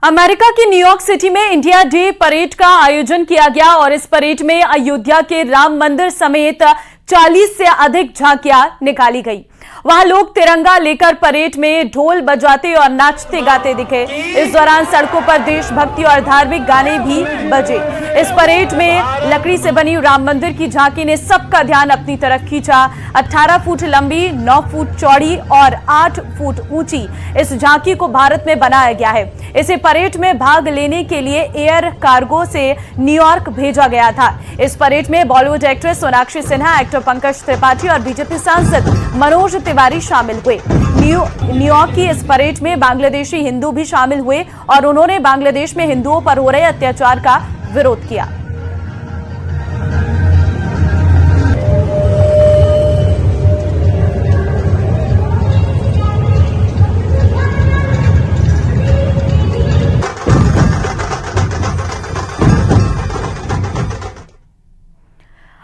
America की New York city में India day parade का आयोजन किया गया और इस परेड में अयोध्या के राम मंदिर समेत 40 से अधिक झांकियां निकाली गई। वहां लोग तिरंगा लेकर परेड में ढोल बजाते और नाचते गाते दिखे। इस दौरान सड़कों पर देशभक्ति और धार्मिक गाने भी बजे। इस परेड में लकड़ी से बनी राम मंदिर की झांकी ने सबका ध्यान अपनी तरफ खींचा। 18 फुट लंबी, 9 फुट चौड़ी और 8 फुट ऊंची इस झांकी को भारत में बनाया गया है। इसे परेड में भाग लेने के लिए एयर कार्गो से न्यूयॉर्क भेजा गया था। इस परेड में बॉलीवुड एक्ट्रेस सोनाक्षी सिन्हा, एक्टर पंकज त्रिपाठी और बीजेपी सांसद मनोज तिवारी शामिल हुए। न्यूयॉर्क की इस परेड में बांग्लादेशी हिंदू भी शामिल हुए और उन्होंने बांग्लादेश में हिंदुओं पर हो रहे अत्याचार का विरोध किया।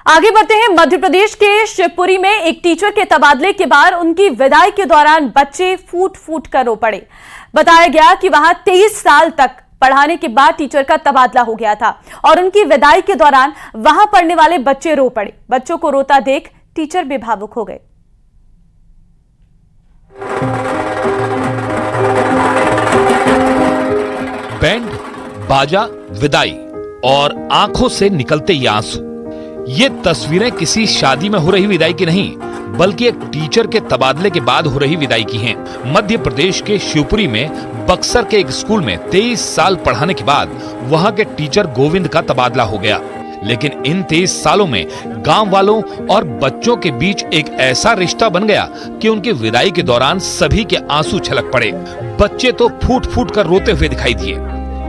आगे बढ़ते हैं। मध्य प्रदेश के शिवपुरी में एक टीचर के तबादले के बाद उनकी विदाई के दौरान बच्चे फूट फूट कर रो पड़े। बताया गया कि वहां 23 साल तक पढ़ाने के बाद टीचर का तबादला हो गया था और उनकी विदाई के दौरान वहां पढ़ने वाले बच्चे रो पड़े। बच्चों को रोता देख टीचर भी भावुक हो गए। बैंड बाजा, विदाई और आंखों से निकलते ये आंसू, ये तस्वीरें किसी शादी में हो रही विदाई की नहीं, बल्कि एक टीचर के तबादले के बाद हो रही विदाई की हैं। मध्य प्रदेश के शिवपुरी में बक्सर के एक स्कूल में 23 साल पढ़ाने के बाद वहां के टीचर गोविंद का तबादला हो गया। लेकिन इन 23 सालों में गांव वालों और बच्चों के बीच एक ऐसा रिश्ता बन गया कि उनकी विदाई के दौरान सभी के आंसू छलक पड़े। बच्चे तो फूट फूट कर रोते हुए दिखाई दिए,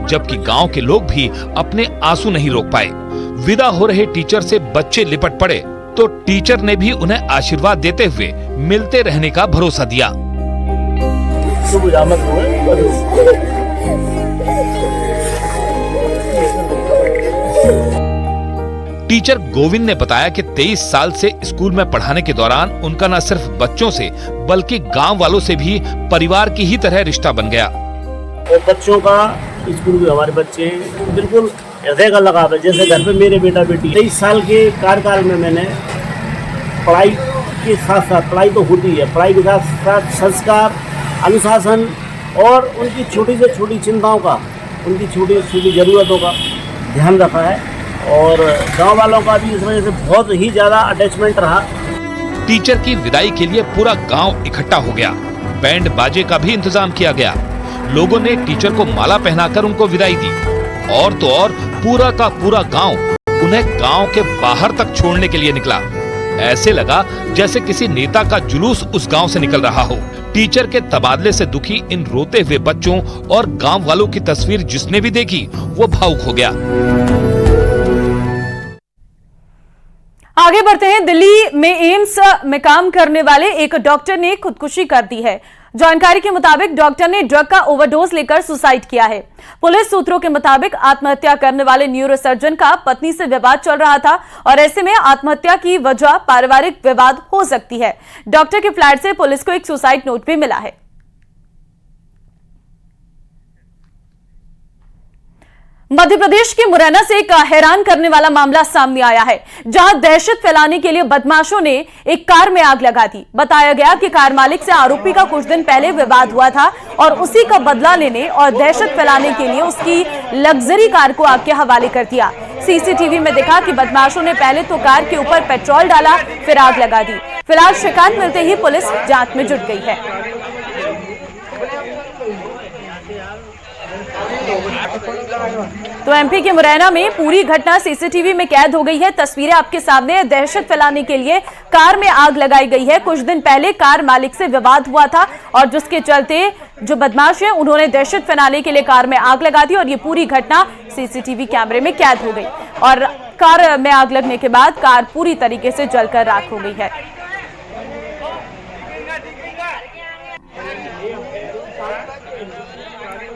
जबकि गांव के लोग भी अपने आंसू नहीं रोक पाए। विदा हो रहे टीचर से बच्चे लिपट पड़े तो टीचर ने भी उन्हें आशीर्वाद देते हुए मिलते रहने का भरोसा दिया। टीचर गोविंद ने बताया कि 23 साल से स्कूल में पढ़ाने के दौरान उनका न सिर्फ बच्चों से बल्कि गांव वालों से भी परिवार की ही तरह रिश्ता बन गया। बच्चों का स्कूल में हमारे बच्चे बिल्कुल हृदय का लगाव है। जैसे घर पे मेरे बेटा बेटी 23 साल के कार्यकाल में मैंने पढ़ाई के साथ साथ, पढ़ाई तो होती है, पढ़ाई के साथ साथ संस्कार, अनुशासन और उनकी छोटी से छोटी चिंताओं का, उनकी छोटी से छोटी ज़रूरतों का ध्यान रखा है और गांव वालों का भी इस वजह से बहुत ही ज़्यादा अटैचमेंट रहा। टीचर की विदाई के लिए पूरा गाँव इकट्ठा हो गया। बैंड बाजे का भी इंतजाम किया गया। लोगों ने टीचर को माला पहनाकर उनको विदाई दी और तो और पूरा का पूरा गांव उन्हें गांव के बाहर तक छोड़ने के लिए निकला। ऐसे लगा जैसे किसी नेता का जुलूस उस गांव से निकल रहा हो। टीचर के तबादले से दुखी इन रोते हुए बच्चों और गांव वालों की तस्वीर जिसने भी देखी वो भावुक हो गया। आगे बढ़ते हैं। दिल्ली में एम्स में काम करने वाले एक डॉक्टर ने खुदकुशी कर दी है। जानकारी के मुताबिक डॉक्टर ने ड्रग का ओवरडोज लेकर सुसाइड किया है। पुलिस सूत्रों के मुताबिक आत्महत्या करने वाले न्यूरोसर्जन का पत्नी से विवाद चल रहा था और ऐसे में आत्महत्या की वजह पारिवारिक विवाद हो सकती है। डॉक्टर के फ्लैट से पुलिस को एक सुसाइड नोट भी मिला है। मध्य प्रदेश के मुरैना से एक हैरान करने वाला मामला सामने आया है, जहां दहशत फैलाने के लिए बदमाशों ने एक कार में आग लगा दी। बताया गया कि कार मालिक से आरोपी का कुछ दिन पहले विवाद हुआ था और उसी का बदला लेने और दहशत फैलाने के लिए उसकी लग्जरी कार को आग के हवाले कर दिया। सीसीटीवी में देखा कि बदमाशों ने पहले तो कार के ऊपर पेट्रोल डाला, फिर आग लगा दी। फिलहाल शिकायत मिलते ही पुलिस जांच में जुट गई है। तो एमपी के मुरैना में पूरी घटना सीसीटीवी में कैद हो गई है। तस्वीरें आपके सामने। दहशत फैलाने के लिए कार में आग लगाई गई है। कुछ दिन पहले कार मालिक से विवाद हुआ था और जिसके चलते जो बदमाश है उन्होंने दहशत फैलाने के लिए कार में आग लगा दी और ये पूरी घटना सीसीटीवी कैमरे में कैद हो गई और कार में आग लगने के बाद कार पूरी तरीके से जलकर राख हो गई है।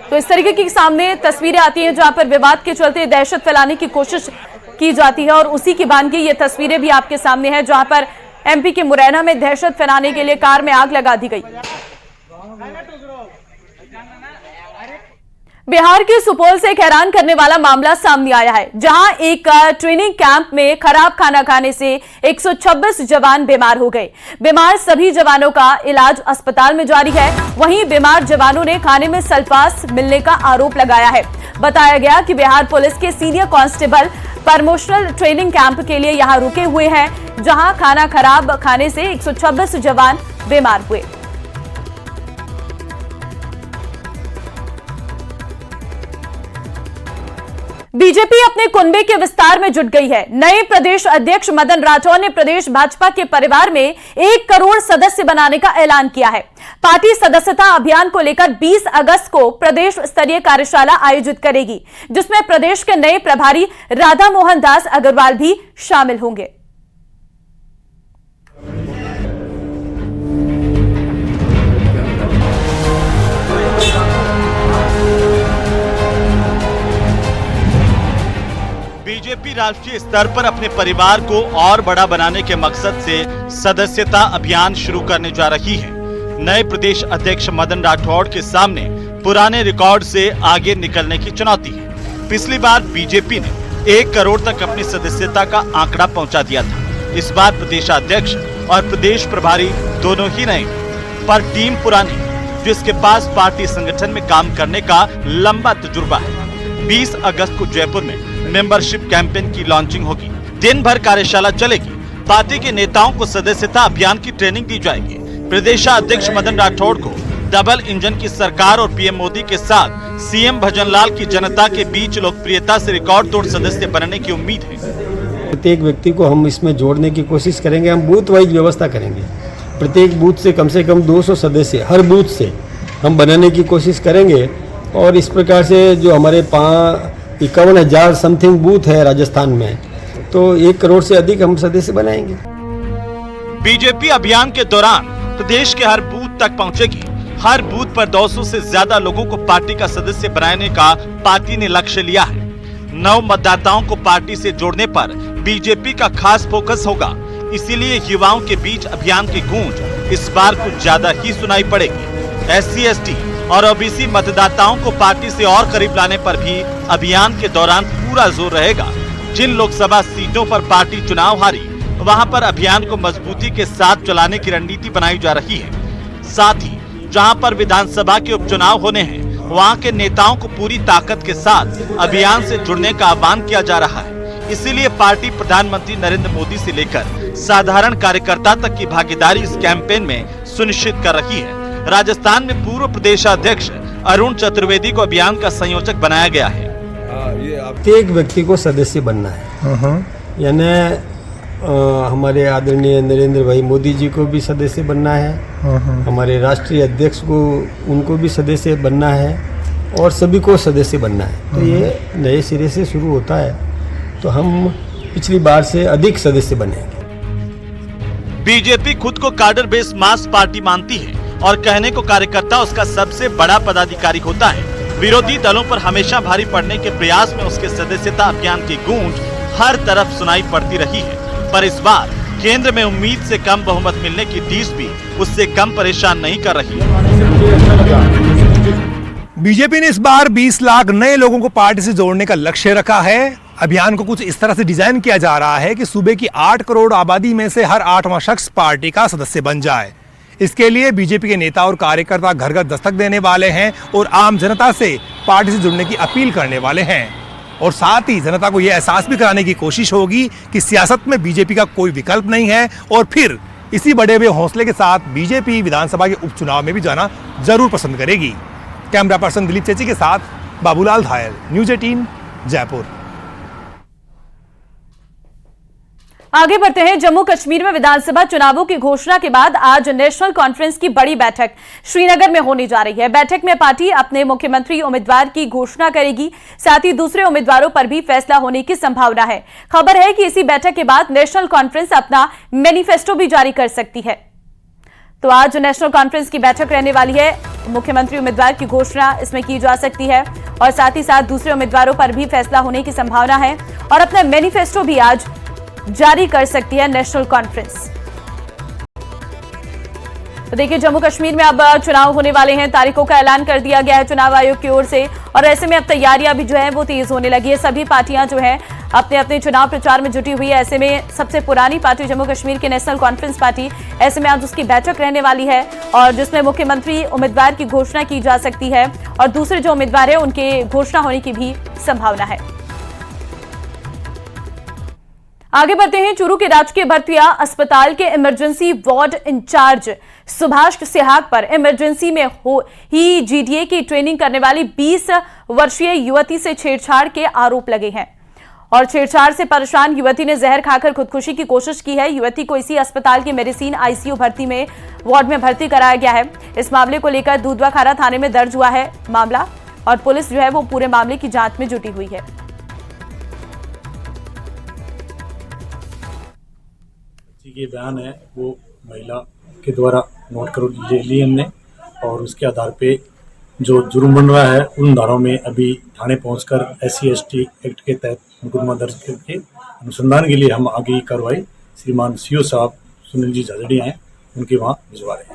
तो इस तरीके की सामने तस्वीरें आती हैं जहां पर विवाद के चलते दहशत फैलाने की कोशिश की जाती है और उसी की बानगी ये तस्वीरें भी आपके सामने हैं जहां पर एमपी के मुरैना में दहशत फैलाने के लिए कार में आग लगा दी गई। बिहार के सुपौल से एक हैरान करने वाला मामला सामने आया है, जहां एक ट्रेनिंग कैंप में खराब खाना खाने से 126 जवान बीमार हो गए। बीमार सभी जवानों का इलाज अस्पताल में जारी है। वहीं बीमार जवानों ने खाने में सल्फास मिलने का आरोप लगाया है। बताया गया कि बिहार पुलिस के senior constable promotional training camp के लिए यहां रुके हुए हैं, जहां खाना खराब खाने से 126 जवान बीमार हुए। बीजेपी अपने कुनबे के विस्तार में जुट गई है। नए प्रदेश अध्यक्ष मदन राठौर ने प्रदेश भाजपा के परिवार में 1 करोड़ सदस्य बनाने का ऐलान किया है। पार्टी सदस्यता अभियान को लेकर 20 अगस्त को प्रदेश स्तरीय कार्यशाला आयोजित करेगी, जिसमें प्रदेश के नए प्रभारी राधा मोहन दास अग्रवाल भी शामिल होंगे। बीजेपी राष्ट्रीय स्तर पर अपने परिवार को और बड़ा बनाने के मकसद से सदस्यता अभियान शुरू करने जा रही है। नए प्रदेश अध्यक्ष मदन राठौड़ के सामने पुराने रिकॉर्ड से आगे निकलने की चुनौती है। पिछली बार बीजेपी ने 1 करोड़ तक अपनी सदस्यता का आंकड़ा पहुंचा दिया था। इस बार प्रदेशाध्यक्ष और प्रदेश प्रभारी दोनों ही नए, पर टीम पुरानी, जिसके पास पार्टी संगठन में काम करने का लंबा तजुर्बा है। 20 अगस्त को जयपुर में मेंबरशिप कैंपेन की लॉन्चिंग होगी। दिन भर कार्यशाला चलेगी। पार्टी के नेताओं को सदस्यता अभियान की ट्रेनिंग दी जाएगी। प्रदेशाध्यक्ष मदन राठौड़ को डबल इंजन की सरकार और पीएम मोदी के साथ सीएम भजनलाल की जनता के बीच लोकप्रियता से रिकॉर्ड तोड़ सदस्य बनने की उम्मीद है। प्रत्येक व्यक्ति को हम इसमें जोड़ने की कोशिश करेंगे। हम बूथ वाइज व्यवस्था करेंगे। प्रत्येक बूथ से कम 200 सदस्य हर बूथ से हम बनाने की कोशिश करेंगे। और इस प्रकार से जो हमारे 51,000 समथिंग बूथ है राजस्थान में, तो 1 करोड़ से अधिक हम सदस्य बनाएंगे। बीजेपी अभियान के दौरान प्रदेश के हर बूथ तक पहुंचेगी। हर बूथ पर 200 से ज्यादा लोगों को पार्टी का सदस्य बनाने का पार्टी ने लक्ष्य लिया है। नव मतदाताओं को पार्टी से जोड़ने पर बीजेपी का खास फोकस होगा। इसीलिए युवाओं के बीच अभियान की गूंज इस बार कुछ ज्यादा ही सुनाई पड़ेगी। SC, ST और OBC मतदाताओं को पार्टी से और करीब लाने पर भी अभियान के दौरान पूरा जोर रहेगा। जिन लोकसभा सीटों पर पार्टी चुनाव हारी, वहां पर अभियान को मजबूती के साथ चलाने की रणनीति बनाई जा रही है। साथ ही जहां पर विधानसभा के उपचुनाव होने हैं, वहां के नेताओं को पूरी ताकत के साथ अभियान से जुड़ने का आह्वान किया जा रहा है। इसीलिए पार्टी प्रधानमंत्री नरेंद्र मोदी से लेकर साधारण कार्यकर्ता तक की भागीदारी इस कैंपेन में सुनिश्चित कर रही है। राजस्थान में पूर्व प्रदेशाध्यक्ष अरुण चतुर्वेदी को अभियान का संयोजक बनाया गया है। प्रत्येक व्यक्ति को सदस्य बनना है। यानी हमारे आदरणीय नरेंद्र भाई मोदी जी को भी सदस्य बनना है। हमारे राष्ट्रीय अध्यक्ष को, उनको भी सदस्य बनना है और सभी को सदस्य बनना है। तो ये नए सिरे से शुरू होता है। तो हम पिछली बार से अधिक सदस्य बनेंगे। बीजेपी खुद को कार्डर बेस मास पार्टी मानती है और कहने को कार्यकर्ता उसका सबसे बड़ा पदाधिकारी होता है। विरोधी दलों पर हमेशा भारी पड़ने के प्रयास में उसके सदस्यता अभियान की गूंज हर तरफ सुनाई पड़ती रही है। पर इस बार केंद्र में उम्मीद से कम बहुमत मिलने की टीस भी उससे कम परेशान नहीं कर रही। बीजेपी ने इस बार 20 लाख नए लोगों को पार्टी से जोड़ने का लक्ष्य रखा है। अभियान को कुछ इस तरह से डिजाइन किया जा रहा है कि सूबे की 8 करोड़ आबादी में से हर 8वां शख्स पार्टी का सदस्य बन जाए। इसके लिए बीजेपी के नेता और कार्यकर्ता घर घर दस्तक देने वाले हैं और आम जनता से पार्टी से जुड़ने की अपील करने वाले हैं। और साथ ही जनता को यह एहसास भी कराने की कोशिश होगी कि सियासत में बीजेपी का कोई विकल्प नहीं है। और फिर इसी बढ़े हुए हौसले के साथ बीजेपी विधानसभा के उपचुनाव में भी जाना जरूर पसंद करेगी। कैमरा पर्सन दिलीप चेची के साथ बाबूलाल धायल, न्यूज़ 18 जयपुर। आगे बढ़ते हैं। जम्मू कश्मीर में विधानसभा चुनावों की घोषणा के बाद आज नेशनल कॉन्फ्रेंस की बड़ी बैठक श्रीनगर में होने जा रही है। बैठक में पार्टी अपने मुख्यमंत्री उम्मीदवार की घोषणा करेगी। साथ ही दूसरे उम्मीदवारों पर भी फैसला होने की संभावना है। खबर है कि इसी बैठक के बाद नेशनल कॉन्फ्रेंस अपना मैनिफेस्टो भी जारी कर सकती है। तो आज नेशनल कॉन्फ्रेंस की बैठक रहने वाली है। मुख्यमंत्री उम्मीदवार की घोषणा इसमें की जा सकती है और साथ ही साथ दूसरे उम्मीदवारों पर भी फैसला होने की संभावना है और अपना मैनिफेस्टो भी आज जारी कर सकती है नेशनल कॉन्फ्रेंस। तो देखिए, जम्मू कश्मीर में अब चुनाव होने वाले हैं, तारीखों का ऐलान कर दिया गया है चुनाव आयोग की ओर से, और ऐसे में अब तैयारियां भी जो है वो तेज होने लगी है। सभी पार्टियां जो है अपने अपने चुनाव प्रचार में जुटी हुई है। ऐसे में सबसे पुरानी पार्टी जम्मू कश्मीर की नेशनल कॉन्फ्रेंस पार्टी, ऐसे में आज उसकी बैठक रहने वाली है और जिसमें मुख्यमंत्री उम्मीदवार की घोषणा की जा सकती है और दूसरे जो उम्मीदवार है उनके घोषणा होने की भी संभावना है। आगे बढ़ते हैं। चूरू के राजकीय भर्तिया अस्पताल के emergency ward in charge Subhash Sihag पर इमरजेंसी में ही जीडीए की ट्रेनिंग करने वाली 20 वर्षीय युवती से छेड़छाड़ के आरोप लगे हैं और छेड़छाड़ से परेशान युवती ने जहर खाकर खुदकुशी की कोशिश की है। युवती को इसी अस्पताल की मेडिसिन आईसीयू भर्ती में वार्ड में भर्ती कराया गया है। इस मामले को लेकर दूधवा थाने में दर्ज हुआ है मामला और पुलिस जो है वो पूरे मामले की जांच में जुटी हुई है। ये बयान है वो महिला के द्वारा नोट कर लिए हमने और उसके आधार पे जो जुर्म बन रहा है उन धाराओं में अभी थाने पहुंचकर SC/ST एक्ट के तहत मुकदमा दर्ज करके अनुसंधान के लिए हम आगे की कार्रवाई श्रीमान CO साहब सुनील जी झाझड़िया हैं उनके वहाँ भिजवा रहे हैं।